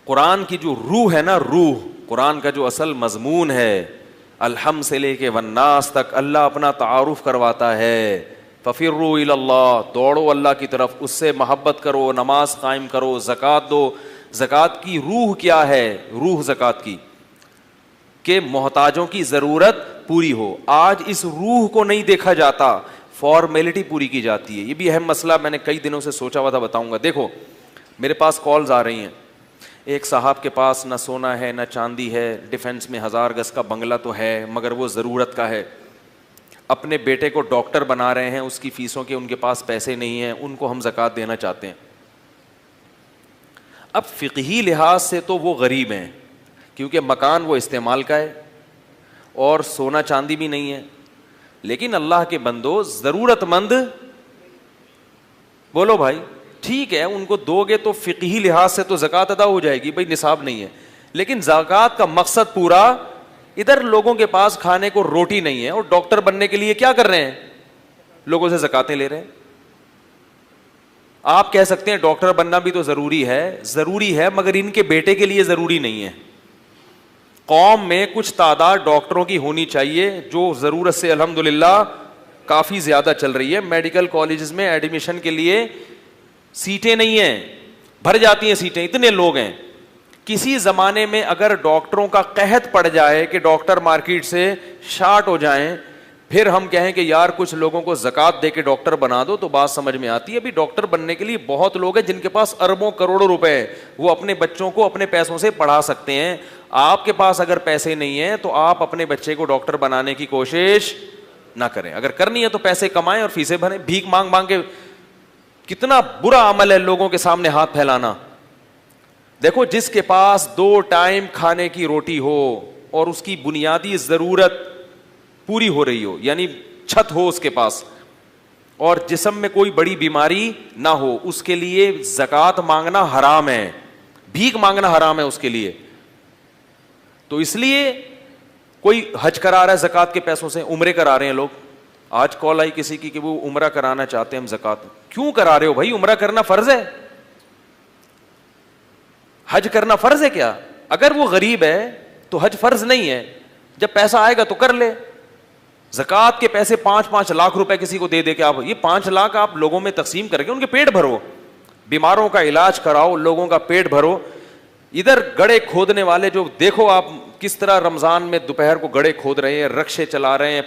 قرآن کی جو روح ہے نا، روح قرآن کا جو اصل مضمون ہے، الحم سے لے کے والناس تک اللہ اپنا تعارف کرواتا ہے. ففروا الی اللہ، دوڑو اللہ کی طرف، اس سے محبت کرو، نماز قائم کرو، زکوٰۃ دو. زکوٰۃ کی روح کیا ہے؟ روح زکوٰۃ کی کہ محتاجوں کی ضرورت پوری ہو. آج اس روح کو نہیں دیکھا جاتا، فارمیلٹی پوری کی جاتی ہے. یہ بھی اہم مسئلہ میں نے کئی دنوں سے سوچا ہوا تھا، بتاؤں گا. دیکھو میرے پاس کالز آ رہی ہیں، ایک صاحب کے پاس نہ سونا ہے نہ چاندی ہے، ڈیفینس میں 1000 گز کا بنگلہ تو ہے مگر وہ ضرورت کا ہے. اپنے بیٹے کو ڈاکٹر بنا رہے ہیں، اس کی فیسوں کے ان کے پاس پیسے نہیں ہیں، ان کو ہم زکوٰۃ دینا چاہتے ہیں. اب فقہی لحاظ سے تو وہ غریب ہیں، کیونکہ مکان وہ استعمال کا ہے اور سونا چاندی بھی نہیں ہے. لیکن اللہ کے بندو، ضرورت مند، بولو بھائی، ٹھیک ہے ان کو دو گے تو فقہی لحاظ سے تو زکوٰۃ ادا ہو جائے گی، بھائی نصاب نہیں ہے. لیکن زکوٰۃ کا مقصد پورا، ادھر لوگوں کے پاس کھانے کو روٹی نہیں ہے اور ڈاکٹر بننے کے لیے کیا کر رہے ہیں؟ لوگوں سے زکوٰۃیں لے رہے ہیں. آپ کہہ سکتے ہیں ڈاکٹر بننا بھی تو ضروری ہے مگر ان کے بیٹے کے لیے ضروری نہیں ہے. قوم میں کچھ تعداد ڈاکٹروں کی ہونی چاہیے جو ضرورت سے الحمدللہ کافی زیادہ چل رہی ہے. میڈیکل کالجز میں ایڈمیشن کے لیے سیٹیں نہیں ہیں، بھر جاتی ہیں سیٹیں، اتنے لوگ ہیں. کسی زمانے میں اگر ڈاکٹروں کا قحط پڑ جائے کہ ڈاکٹر مارکیٹ سے شارٹ ہو جائیں، پھر ہم کہیں کہ یار کچھ لوگوں کو زکوٰۃ دے کے ڈاکٹر بنا دو، تو بات سمجھ میں آتی ہے. ابھی ڈاکٹر بننے کے لیے بہت لوگ ہیں جن کے پاس اربوں کروڑوں روپے ہیں، وہ اپنے بچوں کو اپنے پیسوں سے پڑھا سکتے ہیں. آپ کے پاس اگر پیسے نہیں ہیں تو آپ اپنے بچے کو ڈاکٹر بنانے کی کوشش نہ کریں. اگر کرنی ہے تو پیسے کمائیں اور فیسیں بھریں. بھیک مانگ مانگ کے کتنا برا عمل ہے لوگوں کے سامنے ہاتھ پھیلانا. دیکھو جس کے پاس 2 ٹائم کھانے کی روٹی ہو اور اس کی بنیادی ضرورت پوری ہو رہی ہو، یعنی چھت ہو اس کے پاس، اور جسم میں کوئی بڑی بیماری نہ ہو، اس کے لیے زکوٰۃ مانگنا حرام ہے، بھیک مانگنا حرام ہے اس کے لیے. تو اس لیے کوئی حج کرا رہا ہے زکوٰۃ کے پیسوں سے، عمرے کرا رہے ہیں لوگ. آج کال آئی کسی کی کہ وہ عمرہ کرانا چاہتے ہیں ہم زکوٰۃ. کیوں کرا رہے ہو بھائی؟ عمرہ کرنا فرض ہے؟ حج کرنا فرض ہے کیا؟ اگر وہ غریب ہے تو حج فرض نہیں ہے، جب پیسہ آئے گا تو کر لے. زکوٰۃ کے پیسے 5-5 لاکھ روپے کسی کو دے دے کے آپ یہ 5 لاکھ آپ لوگوں میں تقسیم کر کے ان کے پیٹ بھرو، بیماروں کا علاج کراؤ، لوگوں کا پیٹ بھرو. ادھر گڑھے کھودنے والے جو دیکھو آپ کس طرح رمضان میں دوپہر کو گڑھے کھود رہے ہیں، رکشے چلا رہے ہیں،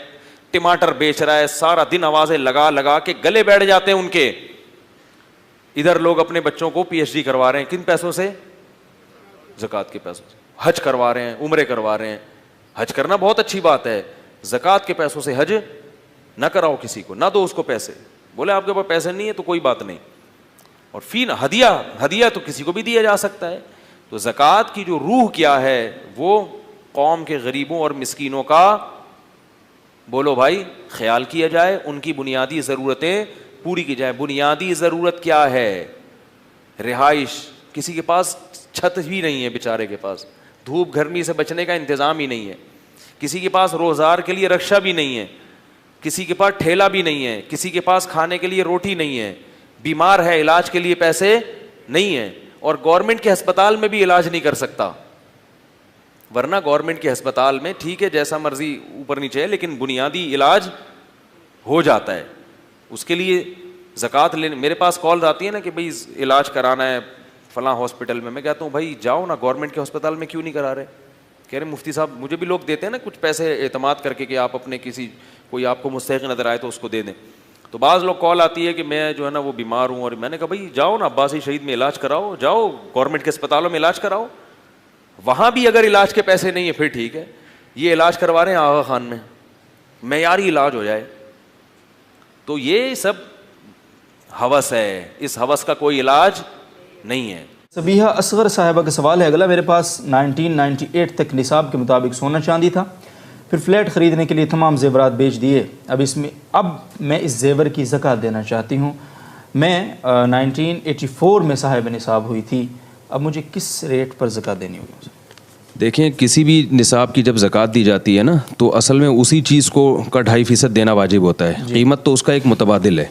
ٹماٹر بیچ رہا ہے، سارا دن آوازیں لگا لگا کے گلے بیٹھ جاتے ہیں ان کے. ادھر لوگ اپنے بچوں کو PhD کروا رہے ہیں، کن پیسوں سے؟ زکوٰۃ کے پیسوں سے. حج کروا رہے ہیں، عمرے کروا رہے ہیں. حج کرنا بہت اچھی بات ہے، زکوٰۃ کے پیسوں سے حج نہ کراؤ کسی کو، نہ دو اس کو پیسے. بولے آپ کے پاس پیسے نہیں ہے تو کوئی بات نہیں. اور فی ہدیہ تو کسی کو بھی دیا جا سکتا ہے. تو زکوٰۃ کی جو روح کیا ہے وہ قوم کے غریبوں اور مسکینوں کا، بولو بھائی، خیال کیا جائے، ان کی بنیادی ضرورتیں پوری کی جائے. بنیادی ضرورت کیا ہے؟ رہائش. کسی کے پاس چھت بھی نہیں ہے بیچارے کے پاس، دھوپ گرمی سے بچنے کا انتظام ہی نہیں ہے. کسی کے پاس روزگار کے لیے رکشہ بھی نہیں ہے، کسی کے پاس ٹھیلا بھی نہیں ہے، کسی کے پاس کھانے کے لیے روٹی نہیں ہے، بیمار ہے علاج کے لیے پیسے نہیں ہیں، اور گورنمنٹ کے ہسپتال میں بھی علاج نہیں کر سکتا. ورنہ گورنمنٹ کے ہسپتال میں ٹھیک ہے جیسا مرضی اوپر نیچے ہے لیکن بنیادی علاج ہو جاتا ہے. اس کے لیے زکوٰۃ لینے میرے پاس کالز آتی ہے نا کہ بھائی علاج کرانا ہے فلاں ہاسپٹل میں کہتا ہوں بھائی جاؤ نا گورنمنٹ کے ہسپتال میں، کیوں نہیں کرا رہے؟ کہہ رہے مفتی صاحب مجھے بھی لوگ دیتے ہیں نا کچھ پیسے اعتماد کر کے کہ آپ اپنے کسی کوئی آپ کو مستحق نظر آئے تو اس کو دے دیں. تو بعض لوگ کال آتی ہے کہ میں جو ہے نا وہ بیمار ہوں، اور میں نے کہا بھائی جاؤ نا عباسی شہید میں علاج کراؤ، جاؤ گورنمنٹ کے اسپتالوں میں علاج کراؤ. وہاں بھی اگر علاج کے پیسے نہیں ہیں پھر ٹھیک ہے. یہ علاج کروا رہے ہیں آغا خان میں، معیاری علاج ہو جائے. تو یہ سب ہوس ہے، اس ہوس کا کوئی علاج نہیں ہے. صبیحہ اصغر صاحبہ کا سوال ہے اگلا. میرے پاس 1998 تک نصاب کے مطابق سونا چاندی تھا، پھر فلیٹ خریدنے کے لیے تمام زیورات بیچ دیے. اب میں اس زیور کی زکوٰۃ دینا چاہتی ہوں. میں 1984 میں صاحب نصاب ہوئی تھی. اب مجھے کس ریٹ پر زکوٰۃ دینی ہوگی؟ دیکھیں کسی بھی نصاب کی جب زکوٰۃ دی جاتی ہے نا تو اصل میں اسی چیز کو کا 2.5% دینا واجب ہوتا ہے. قیمت تو اس کا ایک متبادل ہے.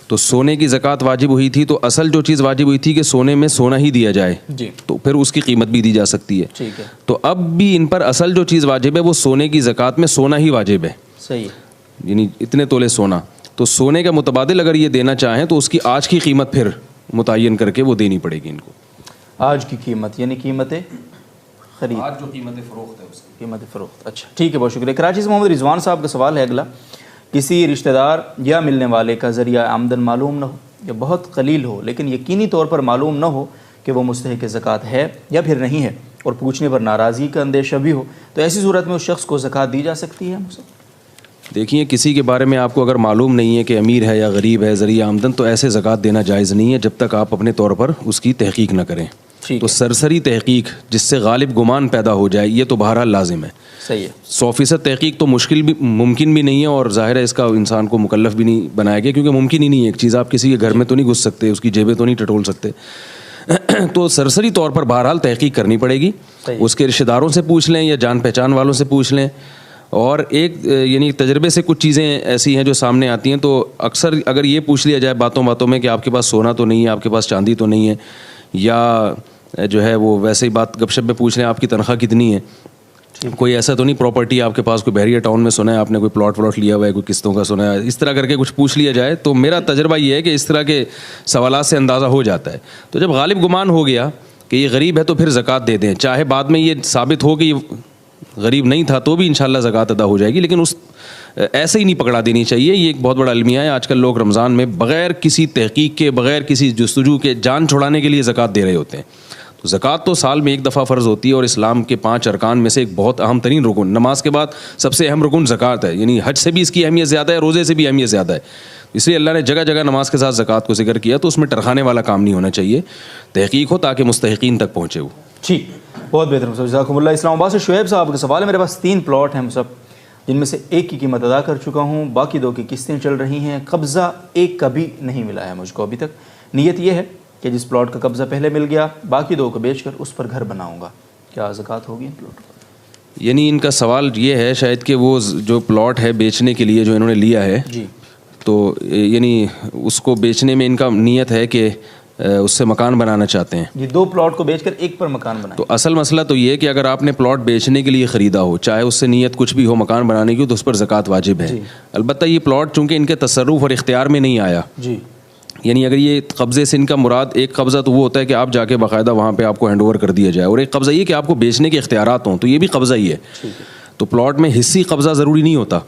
تو سونے کی زکوٰۃ واجب ہوئی تھی تو اصل جو چیز واجب ہوئی تھی کہ سونے میں سونا ہی دیا جائے تو پھر اس کی قیمت بھی دی جا سکتی ہے. تو اب بھی ان پر اصل جو چیز واجب ہے وہ سونے کی زکوٰۃ میں سونا ہی واجب ہے. صحیح. یعنی اتنے تولے سونا. تو سونے کا متبادل اگر یہ دینا چاہیں تو اس کی آج کی قیمت پھر متعین کر کے وہ دینی پڑے گی ان کو. آج کی قیمت یعنی قیمت خرید, آج جو قیمت فروخت ہے اس کی قیمت فروخت. اچھا ٹھیک ہے, بہت شکریہ. کراچی سے محمد رضوان صاحب کا سوال ہے اگلا. کسی رشتہ دار یا ملنے والے کا ذریعہ آمدن معلوم نہ ہو یا بہت قلیل ہو لیکن یقینی طور پر معلوم نہ ہو کہ وہ مستحق زکوٰۃ ہے یا پھر نہیں ہے اور پوچھنے پر ناراضگی کا اندیشہ بھی ہو تو ایسی صورت میں اس شخص کو زکوٰۃ دی جا سکتی ہے؟ دیکھیے کسی کے بارے میں آپ کو اگر معلوم نہیں ہے کہ امیر ہے یا غریب ہے ذریعہ آمدن تو ایسے زکوٰۃ دینا جائز نہیں ہے جب تک آپ اپنے طور پر اس کی تحقیق نہ کریں. تو سرسری تحقیق جس سے غالب گمان پیدا ہو جائے یہ تو بہرحال لازم ہے. صحیح ہے. 100% تحقیق تو ممکن بھی نہیں ہے اور ظاہر ہے اس کا انسان کو مکلف بھی نہیں بنایا گیا کیونکہ ممکن ہی نہیں ہے. ایک چیز آپ کسی کے گھر میں تو نہیں گھس سکتے, اس کی جیبیں تو نہیں ٹٹول سکتے. تو سرسری طور پر بہرحال تحقیق کرنی پڑے گی. اس کے رشتہ داروں سے پوچھ لیں یا جان پہچان والوں سے پوچھ لیں. اور ایک یعنی تجربے سے کچھ چیزیں ایسی ہیں جو سامنے آتی ہیں تو اکثر اگر یہ پوچھ لیا جائے باتوں میں کہ آپ کے پاس سونا تو نہیں ہے, آپ کے پاس چاندی تو نہیں ہے, یا جو ہے وہ ویسے ہی بات گپ شپ میں پوچھ لیں آپ کی تنخواہ کتنی ہے, کوئی ایسا تو نہیں پراپرٹی آپ کے پاس, کوئی بحریہ ٹاؤن میں سنا ہے آپ نے, کوئی پلاٹ لیا ہوا ہے, کوئی قسطوں کا سنا ہے, اس طرح کر کے کچھ پوچھ لیا جائے تو میرا تجربہ یہ ہے کہ اس طرح کے سوالات سے اندازہ ہو جاتا ہے. تو جب غالب گمان ہو گیا کہ یہ غریب ہے تو پھر زکوٰۃ دے دیں, چاہے بعد میں یہ ثابت ہو کہ یہ غریب نہیں تھا تو بھی انشاءاللہ زکوٰۃ ادا ہو جائے گی. لیکن اس ایسے ہی نہیں پکڑا دینی چاہیے. یہ ایک بہت بڑا المیہ ہے. آج کل لوگ رمضان میں بغیر کسی تحقیق کے, بغیر کسی جستجو کے جان چھڑانے کے لیے زکوٰۃ دے رہے ہوتے ہیں. تو زکوٰۃ تو سال میں ایک دفعہ فرض ہوتی ہے اور اسلام کے 5 ارکان میں سے ایک بہت اہم ترین رکن, نماز کے بعد سب سے اہم رکن زکوٰۃ ہے. یعنی حج سے بھی اس کی اہمیت زیادہ ہے, روزے سے بھی اہمیت زیادہ ہے. اس لیے اللہ نے جگہ جگہ نماز کے ساتھ زکوٰۃ کو ذکر کیا. تو اس میں ٹرخانے والا کام نہیں ہونا چاہیے, تحقیق ہو تاکہ مستحقین تک پہنچے ہو. ٹھیک, بہت بہتر. جزاکم اللہ. اسلام آباد سے شعیب صاحب کا سوال ہے. میرے پاس 3 پلاٹ ہیں مصعب, جن میں سے ایک کی قیمت ادا کر چکا ہوں, باقی 2 کی قسطیں چل رہی ہیں. قبضہ ایک کا بھی نہیں ملا ہے مجھ کو ابھی تک. نیت یہ ہے کہ جس پلاٹ کا قبضہ پہلے مل گیا باقی 2 کو بیچ کر اس پر گھر بناؤں گا. کیا زکوٰۃ ہوگی ان پلاٹ پر؟ یعنی ان کا سوال یہ ہے شاید کہ وہ جو پلاٹ ہے بیچنے کے لیے جو انہوں نے لیا ہے تو یعنی اس کو بیچنے میں ان کا نیت ہے کہ اس سے مکان بنانا چاہتے ہیں. یہ 2 پلاٹ کو بیچ کر ایک پر مکان بنائیں. تو اصل مسئلہ تو یہ ہے کہ اگر آپ نے پلاٹ بیچنے کے لیے خریدا ہو, چاہے اس سے نیت کچھ بھی ہو مکان بنانے کی, تو اس پر زکوٰۃ واجب ہے. البتہ یہ پلاٹ چونکہ ان کے تصرف اور اختیار میں نہیں آیا, یعنی اگر یہ قبضے سے ان کا مراد ایک قبضہ تو وہ ہوتا ہے کہ آپ جا کے باقاعدہ وہاں پہ آپ کو ہینڈ اوور کر دیا جائے, اور ایک قبضہ یہ کہ آپ کو بیچنے کے اختیارات ہوں, تو یہ بھی قبضہ ہی ہے. تو پلاٹ میں حصی قبضہ ضروری نہیں ہوتا.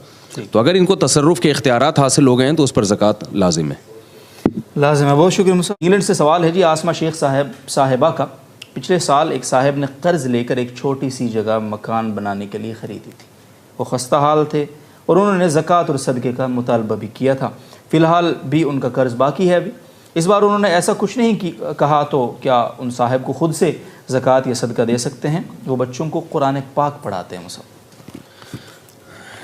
تو اگر ان کو تصرف کے اختیارات حاصل ہو گئے ہیں تو اس پر زکوٰۃ لازم ہے. بہت شکریہ. انگلینڈ سے سوال ہے جی آسمہ شیخ صاحبہ کا. پچھلے سال ایک صاحب نے قرض لے کر ایک چھوٹی سی جگہ مکان بنانے کے لیے خریدی تھی. وہ خستہ حال تھے اور انہوں نے زکوٰۃ اور صدقے کا مطالبہ بھی کیا تھا. فی الحال بھی ان کا قرض باقی ہے ابھی. اس بار انہوں نے ایسا کچھ نہیں کہا, تو کیا ان صاحب کو خود سے زکوٰۃ یا صدقہ دے سکتے ہیں؟ وہ بچوں کو قرآن پاک پڑھاتے ہیں.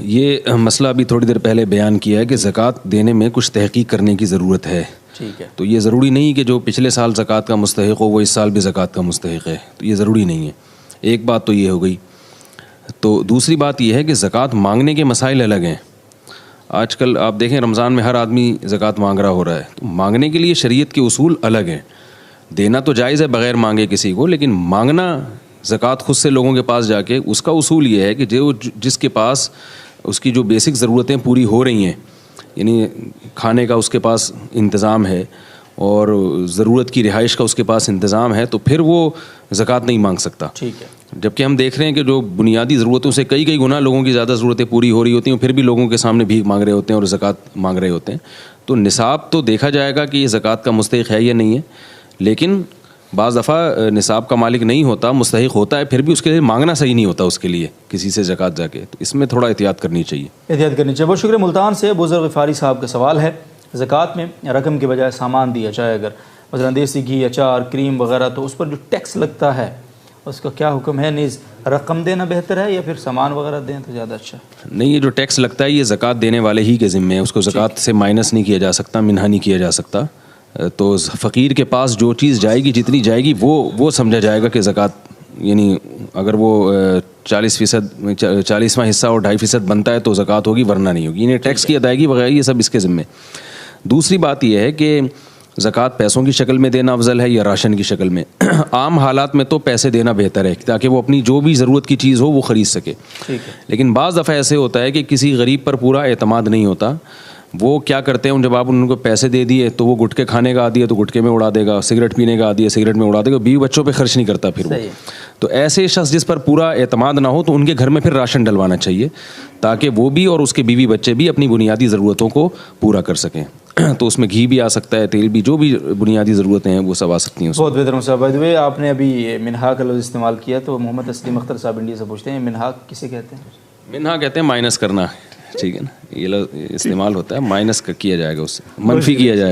یہ مسئلہ ابھی تھوڑی دیر پہلے بیان کیا ہے کہ زکوٰۃ دینے میں کچھ تحقیق کرنے کی ضرورت ہے. ٹھیک ہے. تو یہ ضروری نہیں کہ جو پچھلے سال زکوٰۃ کا مستحق ہو وہ اس سال بھی زکوٰۃ کا مستحق ہے, تو یہ ضروری نہیں ہے. ایک بات تو یہ ہو گئی. تو دوسری بات یہ ہے کہ زکوٰۃ مانگنے کے مسائل الگ ہیں. آج کل آپ دیکھیں رمضان میں ہر آدمی زکوٰۃ مانگ رہا ہو رہا ہے, تو مانگنے کے لیے شریعت کے اصول الگ ہیں. دینا تو جائز ہے بغیر مانگے کسی کو, لیکن مانگنا زکوٰۃ خود سے لوگوں کے پاس جا کے, اس کا اصول یہ ہے کہ جس کے پاس اس کی جو بیسک ضرورتیں پوری ہو رہی ہیں, یعنی کھانے کا اس کے پاس انتظام ہے اور ضرورت کی رہائش کا اس کے پاس انتظام ہے, تو پھر وہ زکوٰۃ نہیں مانگ سکتا. ٹھیک ہے. جبکہ ہم دیکھ رہے ہیں کہ جو بنیادی ضرورتوں سے کئی گنا لوگوں کی زیادہ ضرورتیں پوری ہو رہی ہوتی ہیں, پھر بھی لوگوں کے سامنے بھیک مانگ رہے ہوتے ہیں اور زکوٰۃ مانگ رہے ہوتے ہیں. تو نصاب تو دیکھا جائے گا کہ یہ زکوٰۃ کا مستحق ہے یا نہیں ہے, لیکن بعض دفعہ نصاب کا مالک نہیں ہوتا, مستحق ہوتا ہے, پھر بھی اس کے لیے مانگنا صحیح نہیں ہوتا اس کے لیے کسی سے زکوٰۃ جا کے. تو اس میں تھوڑا احتیاط کرنی چاہیے. بہت شکریہ. ملتان سے ابو ذر غفاری صاحب کا سوال ہے. زکوٰۃ میں رقم کے بجائے سامان دیا جائے, اگر مثلا دیسی گھی, اچار, کریم وغیرہ, تو اس پر جو ٹیکس لگتا ہے اس کا کیا حکم ہے؟ نیز رقم دینا بہتر ہے یا پھر سامان وغیرہ دیں تو زیادہ اچھا؟ نہیں, یہ جو ٹیکس لگتا ہے یہ زکوٰۃ دینے والے ہی کے ذمے ہے, اس کو زکوٰۃ سے مائنس نہیں کیا جا سکتا, منہا نہیں کیا جا سکتا. تو فقیر کے پاس جو چیز جائے گی, جتنی جائے گی وہ سمجھا جائے گا کہ زکوٰۃ یعنی اگر وہ 40واں حصہ اور 2.5% بنتا ہے تو زکوٰۃ ہوگی, ورنہ نہیں ہوگی. انہیں ٹیکس کی ادائیگی وغیرہ یہ سب اس کے ذمے. دوسری بات یہ ہے کہ زکوٰۃ پیسوں کی شکل میں دینا افضل ہے یا راشن کی شکل میں؟ عام حالات میں تو پیسے دینا بہتر ہے تاکہ وہ اپنی جو بھی ضرورت کی چیز ہو وہ خرید سکے. لیکن بعض دفعہ ایسے ہوتا ہے کہ کسی غریب پر پورا اعتماد نہیں ہوتا. وہ کیا کرتے ہیں, جب آپ ان کو پیسے دے دیے تو وہ گٹکے کھانے کا عادی ہے تو گٹکے میں اڑا دے گا, سگریٹ پینے کا عادی ہے سگریٹ میں اڑا دے گا, بیوی بچوں پہ خرچ نہیں کرتا پھر وہ. تو ایسے شخص جس پر پورا اعتماد نہ ہو تو ان کے گھر میں پھر راشن ڈلوانا چاہیے تاکہ وہ بھی اور اس کے بیوی بچے بھی اپنی بنیادی ضرورتوں کو پورا کر سکیں. تو اس میں گھی بھی آ سکتا ہے, تیل بھی, جو بھی بنیادی ضرورتیں ہیں وہ سب آ سکتی ہیں. بہت بہتر صاحب. بائی دی وے آپ نے ابھی منہا کا لفظ استعمال کیا تو محمد اسلم اختر صاحب انڈیا سے پوچھتے ہیں منہا کسے کہتے ہیں؟ منہا کہتے ہیں مائنس کرنا, ٹھیک ہے نا, یہ استعمال ہوتا ہے, مائنس کیا جائے گا, اس سے منفی کیا جائے گا.